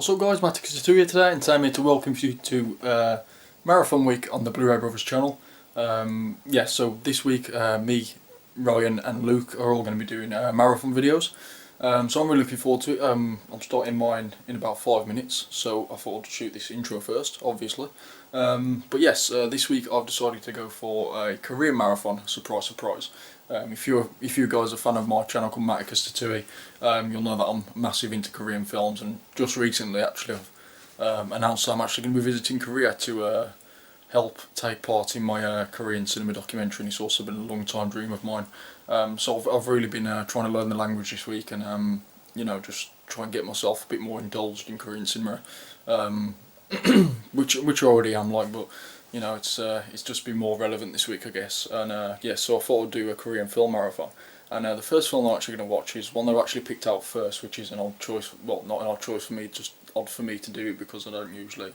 What's up guys, Matic62 here today, and today I'm here to welcome you to Marathon Week on the Blu-ray Brothers channel. So this week me, Ryan and Luke are all going to be doing marathon videos. So I'm really looking forward to it. I'm starting mine in about 5 minutes, so I thought I'd shoot this intro first, obviously. This week I've decided to go for a Korean marathon, surprise surprise. If you guys are a fan of my channel called Matic62, you'll know that I'm massive into Korean films, and just recently actually I've announced that I'm actually going to be visiting Korea to help take part in my Korean cinema documentary, and it's also been a long time dream of mine. So I've really been trying to learn the language this week, and just try and get myself a bit more indulged in Korean cinema, which I already am like, but it's just been more relevant this week, I guess. And so I thought I'd do a Korean film marathon. And the first film I'm actually going to watch is one that I actually picked out first, which is an odd choice. Well, not an odd choice for me, just odd for me to do it because I don't usually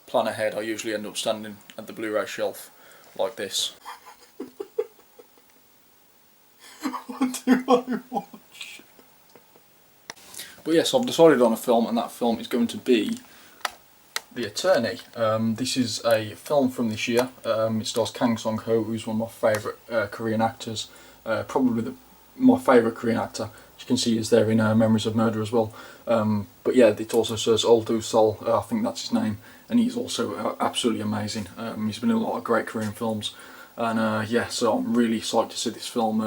plan ahead. I usually end up standing at the Blu-ray shelf like this. What do I watch? But yes, I've decided on a film, and that film is going to be The Attorney. This is a film from this year. It stars Kang Song-ho, who's one of my favourite Korean actors. Probably my favourite Korean actor. As you can see, he's there in Memories of Murder as well. But yeah, it also stars Oh Do-sol, I think that's his name, and he's also absolutely amazing. He's been in a lot of great Korean films, and so I'm really psyched to see this film.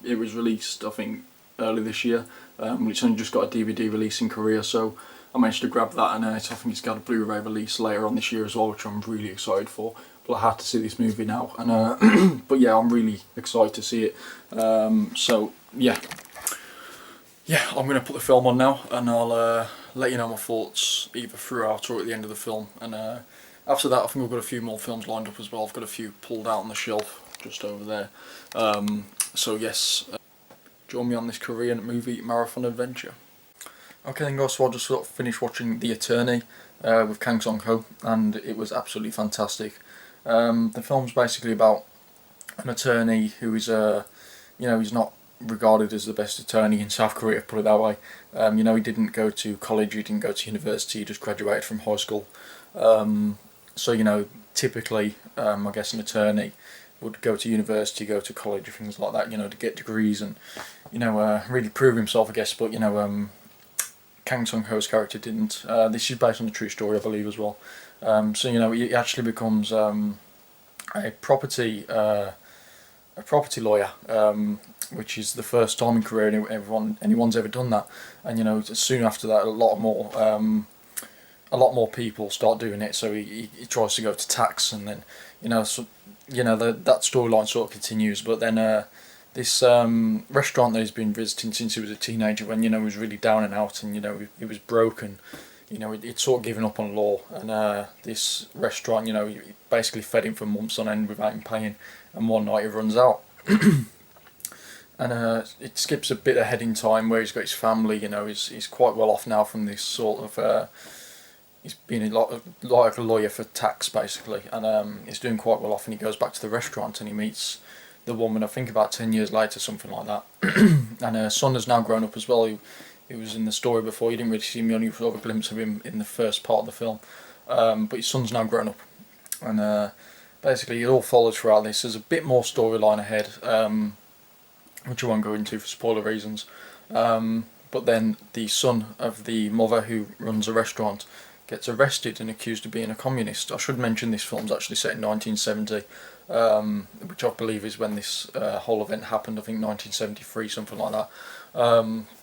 It was released, I think, early this year. It's only just got a DVD release in Korea, so I managed to grab that, and I think it's got a Blu-ray release later on this year as well, which I'm really excited for. But I had to see this movie now, and but yeah, I'm really excited to see it. I'm going to put the film on now, and I'll let you know my thoughts either throughout or at the end of the film. And after that, I think I've got a few more films lined up as well. I've got a few pulled out on the shelf just over there. Join me on this Korean movie marathon adventure. Okay then guys, so I just sort of finished watching The Attorney with Kang Song-ho, and it was absolutely fantastic. The film's basically about an attorney who is he's not regarded as the best attorney in South Korea, put it that way. He didn't go to college, he didn't go to university, he just graduated from high school. Typically, I guess an attorney would go to university, go to college, things like that, to get degrees and, really prove himself, I guess. But, Kang Song-ho's character didn't. This is based on a true story, I believe, as well. He actually becomes a property lawyer, which is the first time in Korea anyone's ever done that. And soon after that, a lot more people start doing it. So he tries to go to tax, and then that storyline sort of continues. But then this restaurant that he's been visiting since he was a teenager, when he was really down and out, and he was broken. He'd sort of given up on law, and this restaurant, he basically fed him for months on end without him paying, and one night he runs out. And it skips a bit ahead in time where he's got his family. He's quite well off now from this sort of, he's been like a lawyer for tax basically, and he's doing quite well off, and he goes back to the restaurant and he meets the woman, I think about 10 years later, something like that. And her son has now grown up as well. He was in the story before. You didn't really see me, only saw a glimpse of him in the first part of the film. But his son's now grown up, and basically it all follows throughout this. There's a bit more storyline ahead, which I won't go into for spoiler reasons. But then the son of the mother who runs a restaurant gets arrested and accused of being a communist. I should mention this film's actually set in 1970, which I believe is when this whole event happened. I think 1973, something like that.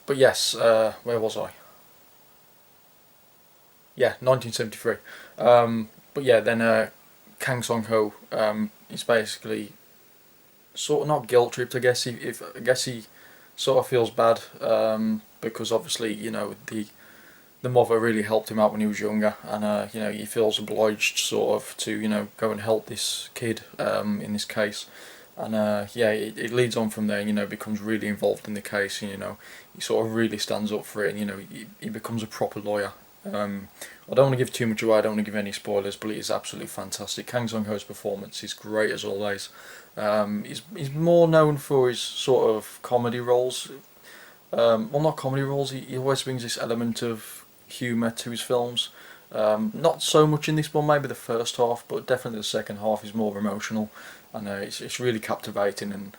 But yes, where was I? Yeah, 1973. But yeah, then Kang Song-ho is basically sort of not guilt tripped. I guess he sort of feels bad because obviously the mother really helped him out when he was younger, and he feels obliged sort of to go and help this kid in this case. And it leads on from there. Becomes really involved in the case. He sort of really stands up for it, and he becomes a proper lawyer. I don't want to give too much away. I don't want to give any spoilers, but it is absolutely fantastic. Kang Song-ho's performance is great as always. He's more known for his sort of comedy roles. Well, not comedy roles. He always brings this element of humour to his films. Not so much in this one, maybe the first half, but definitely the second half is more emotional, and it's really captivating, and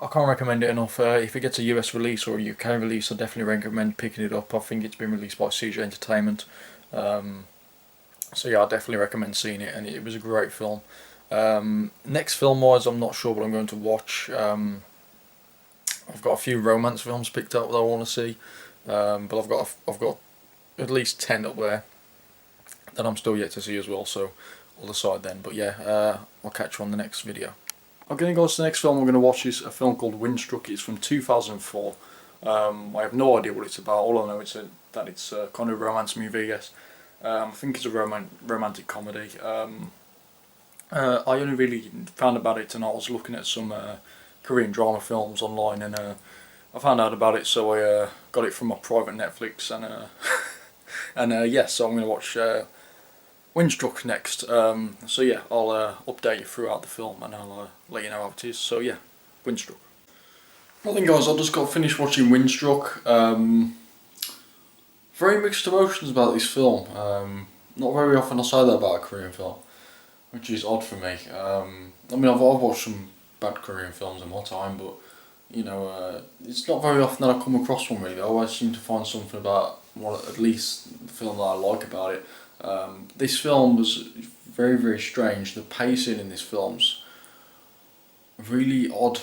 I can't recommend it enough. If it gets a US release or a UK release, I definitely recommend picking it up. I think it's been released by CJ Entertainment. So yeah, I definitely recommend seeing it, and it was a great film. Next film wise, I'm not sure what I'm going to watch. I've got a few romance films picked up that I want to see, but I've got at least 10 up there that I'm still yet to see as well. So I'll decide then. But yeah, I'll catch you on the next video. Okay, guys, the next film I'm going to watch is a film called Windstruck. It's from 2004. I have no idea what it's about. All I know is that it's a kind of romance movie, I guess. I think it's a romantic comedy. I only really found about it, and I was looking at some Korean drama films online, and I found out about it, so I got it from my private Netflix, and and yeah, so I'm going to watch Windstruck next. So yeah, I'll update you throughout the film, and I'll let you know how it is. So yeah, Windstruck. Well then, guys, I just got finished watching Windstruck. Very mixed emotions about this film. Not very often I say that about a Korean film, which is odd for me. I mean, I've watched some bad Korean films in my time, but you know, it's not very often that I come across one really. I always seem to find something about, well, at least the film that I like about it. This film was very, very strange. The pacing in this film's really odd.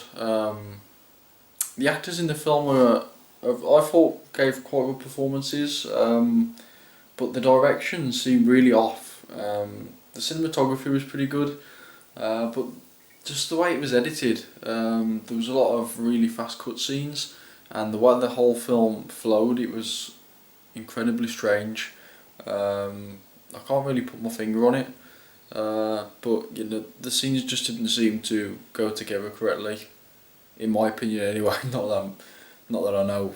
The actors in the film were, I thought, gave quite good performances, but the direction seemed really off. The cinematography was pretty good, but just the way it was edited, there was a lot of really fast cutscenes, and the way the whole film flowed, it was incredibly strange. I can't really put my finger on it, but you know, the scenes just didn't seem to go together correctly, in my opinion anyway. Not that I know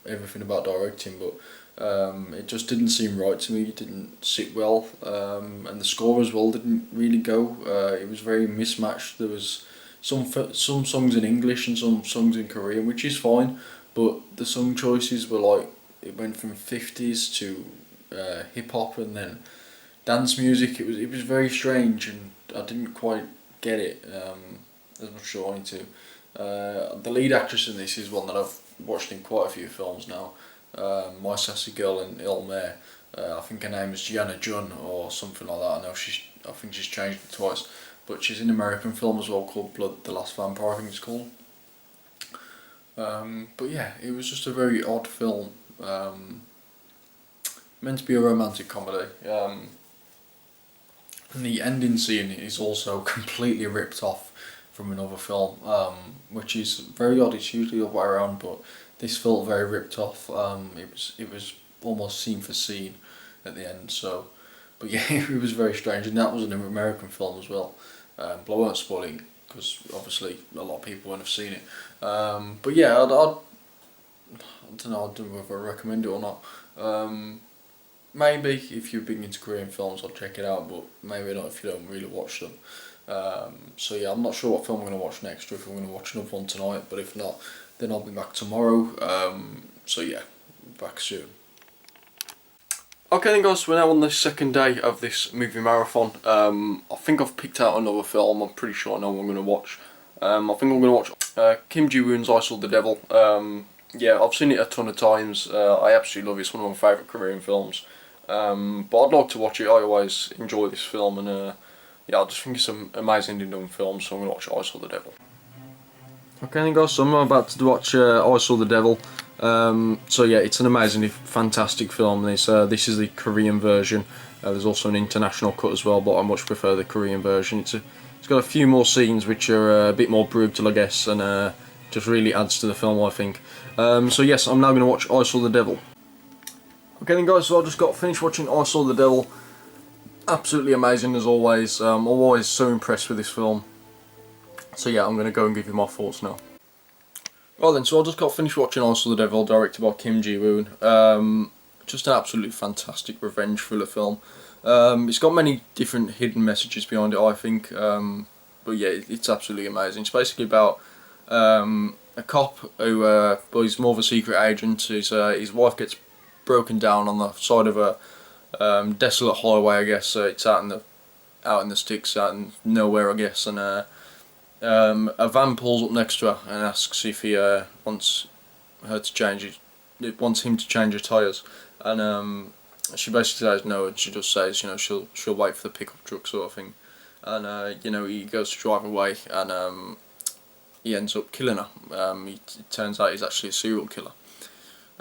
everything about directing, but it just didn't seem right to me. It didn't sit well, and the score as well didn't really go. It was very mismatched. There was some songs in English and some songs in Korean, which is fine, but the song choices were like, it went from 50s to hip hop and then dance music. It was very strange, and I didn't quite get it as much as I wanted to. The lead actress in this is one that I've watched in quite a few films now. My Sassy Girl in Ilmare. I think her name is Gianna Jun or something like that. I think she's changed it twice, but she's in an American film as well called Blood the Last Vampire, I think it's called. But yeah, it was just a very odd film. Meant to be a romantic comedy. And the ending scene is also completely ripped off from another film, which is very odd. It's usually the other way around, but this felt very ripped off. It was almost scene for scene at the end. So, but yeah, it was very strange, and that was an American film as well. But I won't spoil it because obviously a lot of people won't have seen it. But yeah, I don't know. I don't know whether I recommend it or not. Maybe if you're big into Korean films, I'll check it out, but maybe not if you don't really watch them. So yeah, I'm not sure what film I'm going to watch next, or if I'm going to watch another one tonight, but if not, then I'll be back tomorrow. So yeah, back soon. Okay then, guys, we're now on the second day of this movie marathon. I think I've picked out another film. I'm pretty sure I know what I'm going to watch. I think I'm going to watch Kim Ji-woon's I Saw the Devil. Yeah, I've seen it a ton of times. I absolutely love it. It's one of my favourite Korean films. But I'd like to watch it. I always enjoy this film, and yeah, I just think it's an amazingly done film, so I'm going to watch I Saw the Devil. Okay then, guys, so I'm about to watch I Saw the Devil. So yeah, it's an amazingly fantastic film. This is the Korean version. There's also an international cut as well, but I much prefer the Korean version. It's got a few more scenes which are a bit more brutal, I guess, and just really adds to the film, I think. So yes, I'm now going to watch I Saw the Devil. Okay then, guys, so I just got finished watching I Saw the Devil. Absolutely amazing as always. I'm always so impressed with this film. So yeah, I'm going to go and give you my thoughts now. Well then, so I just got finished watching I Saw the Devil, directed by Kim Ji-woon. Just an absolutely fantastic revenge thriller film. It's got many different hidden messages behind it, I think. But yeah, it's absolutely amazing. It's basically about a cop who, well, he's more of a secret agent. His wife gets broken down on the side of a desolate highway, I guess. It's out in the sticks, out in nowhere, I guess, and a van pulls up next to her and asks if he wants him to change her tyres, and she basically says no, and she just says, you know, she'll wait for the pickup truck, sort of thing, and you know, he goes to drive away, and he ends up killing her. It turns out he's actually a serial killer,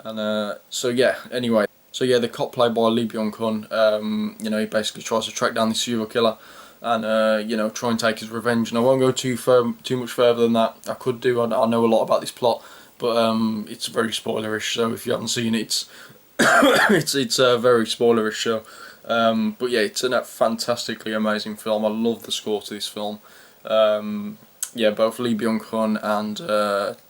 and so yeah. Anyway, so yeah, the cop played by Lee Byung-hun, you know, he basically tries to track down the serial killer, and you know, try and take his revenge. And I won't go too much further than that. I could do. I know a lot about this plot, but it's very spoilerish. So if you haven't seen it, it's it's a very spoilerish show. But yeah, it's a fantastically amazing film. I love the score to this film. Yeah, both Lee Byung-hun and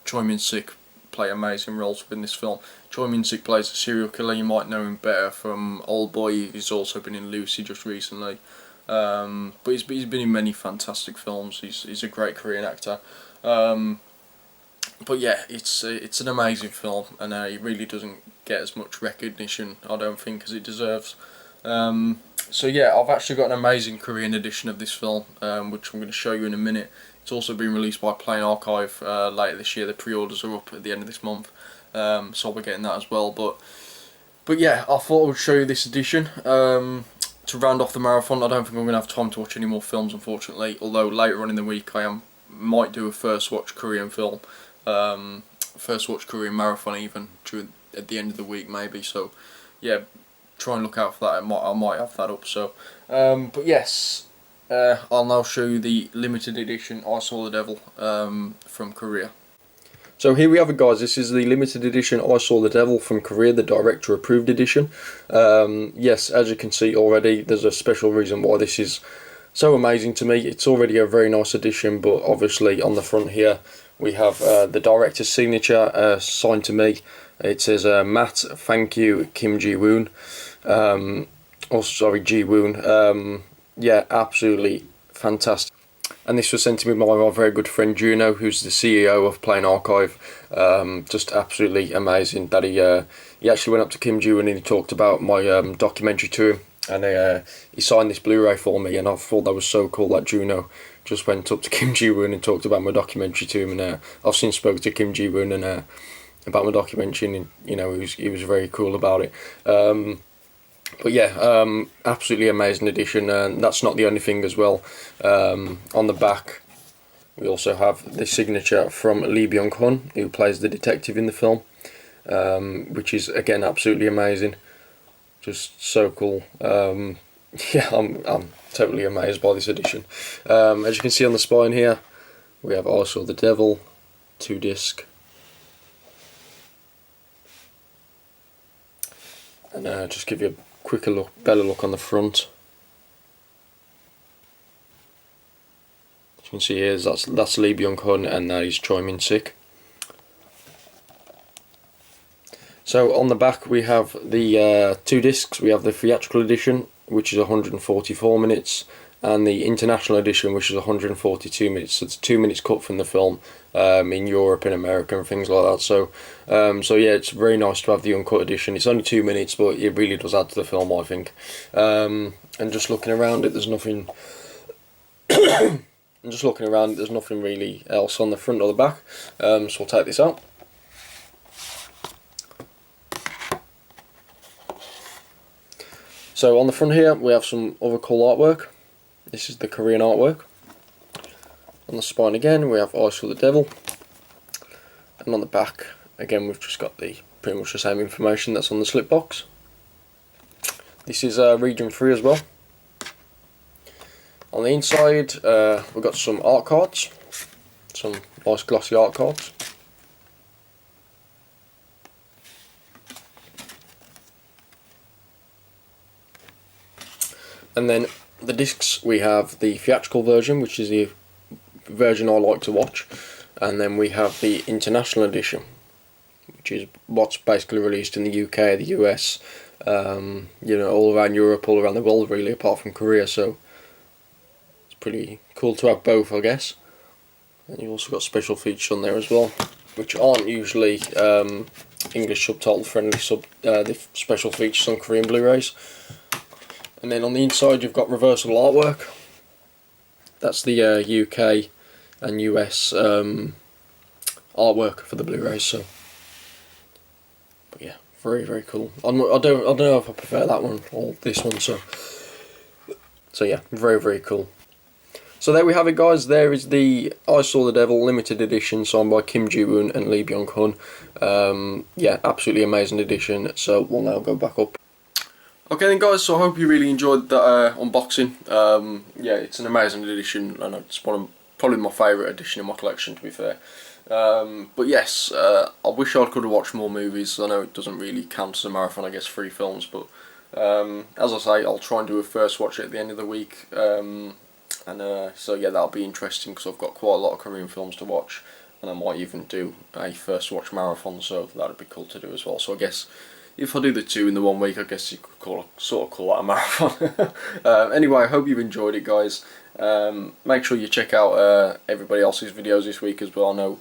Choi Min-sik play amazing roles within this film. Choi Min-sik plays a serial killer. You might know him better from Old Boy. He's also been in Lucy just recently. But he's been in many fantastic films. He's a great Korean actor. But yeah, it's an amazing film, and it really doesn't get as much recognition, I don't think, as it deserves. So yeah, I've actually got an amazing Korean edition of this film, which I'm going to show you in a minute. It's also been released by Plain Archive later this year. The pre-orders are up at the end of this month, so we're getting that as well. But yeah, I thought I would show you this edition. To round off the marathon, I don't think I'm going to have time to watch any more films, unfortunately, although later on in the week I might do a first watch Korean film, first watch Korean marathon even, at the end of the week maybe, so yeah, try and look out for that. I might have that up, so, but yes, I'll now show you the limited edition I Saw the Devil from Korea. So here we have it, guys. This is the limited edition I Saw the Devil from Korea, the director approved edition. Yes, as you can see already, there's a special reason why this is so amazing to me. It's already a very nice edition, but obviously on the front here we have the director's signature signed to me. It says Matt, thank you, Kim Ji-woon. Oh, sorry, Ji-woon. Yeah, absolutely fantastic. And this was sent to me by my very good friend Juno, who's the CEO of Plain Archive. Just absolutely amazing that he actually went up to Kim Ji-woon and he talked about my documentary to him, and he signed this Blu-ray for me, and I thought that was so cool that Juno just went up to Kim Ji-woon and talked about my documentary to him. And I've since spoken to Kim Ji-woon and about my documentary, and you know, he was very cool about it. But yeah, absolutely amazing edition, and that's not the only thing as well. On the back we also have the signature from Lee Byung-hun, who plays the detective in the film, which is again absolutely amazing, just so cool. Yeah, I'm totally amazed by this edition. As you can see on the spine here, we have I Saw the Devil, 2-disc. And just give you a quicker better look on the front. As you can see here, that's Lee Byung-hun, and that is Choi Min-sik. So on the back we have the 2 discs. We have the theatrical edition, which is 144 minutes, and the international edition, which is 142 minutes. So it's 2 minutes cut from the film in Europe and America and things like that. So yeah, it's very nice to have the uncut edition. It's only 2 minutes, but it really does add to the film, I think. And just looking around it, there's nothing. There's nothing really else on the front or the back. So we'll take this out. So on the front here we have some other cool artwork. This is the Korean artwork. On the spine again we have I Saw the Devil, and on the back again we've just got pretty much the same information that's on the slip box. This is region 3 as well. On the inside we've got some art cards, some nice glossy art cards. And then the discs, we have the theatrical version, which is the version I like to watch, and then we have the international edition, which is what's basically released in the UK, the US, you know, all around Europe, all around the world really, apart from Korea. So it's pretty cool to have both, I guess. And you've also got special features on there as well, which aren't usually English subtitle friendly the special features on Korean Blu-rays. And then on the inside you've got reversible artwork. That's the UK and US artwork for the Blu-rays. So, but yeah, very very cool. I don't know if I prefer that one or this one. So yeah, very very cool. So there we have it, guys. There is the I Saw the Devil limited edition signed by Kim Ji-woon and Lee Byung-hun. Yeah, absolutely amazing edition. So we'll now go back up. Okay then, guys, so I hope you really enjoyed that unboxing. Yeah, it's an amazing edition, and it's probably my favourite edition in my collection, to be fair. But yes, I wish I could have watched more movies. I know it doesn't really count as a marathon, I guess 3 films, but as I say, I'll try and do a first watch at the end of the week. So yeah, that'll be interesting because I've got quite a lot of Korean films to watch, and I might even do a first watch marathon, so that'd be cool to do as well. So I guess if I do the 2 in the 1 week, I guess you could sort of call that a marathon. Anyway, I hope you've enjoyed it, guys. Make sure you check out everybody else's videos this week as well. I know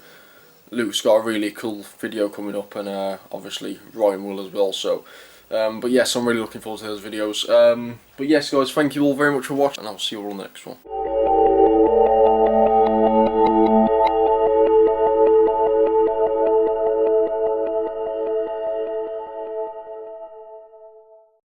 Luke's got a really cool video coming up, and obviously Ryan will as well. So, but yes, I'm really looking forward to those videos. But yes, guys, thank you all very much for watching, and I'll see you all on the next one.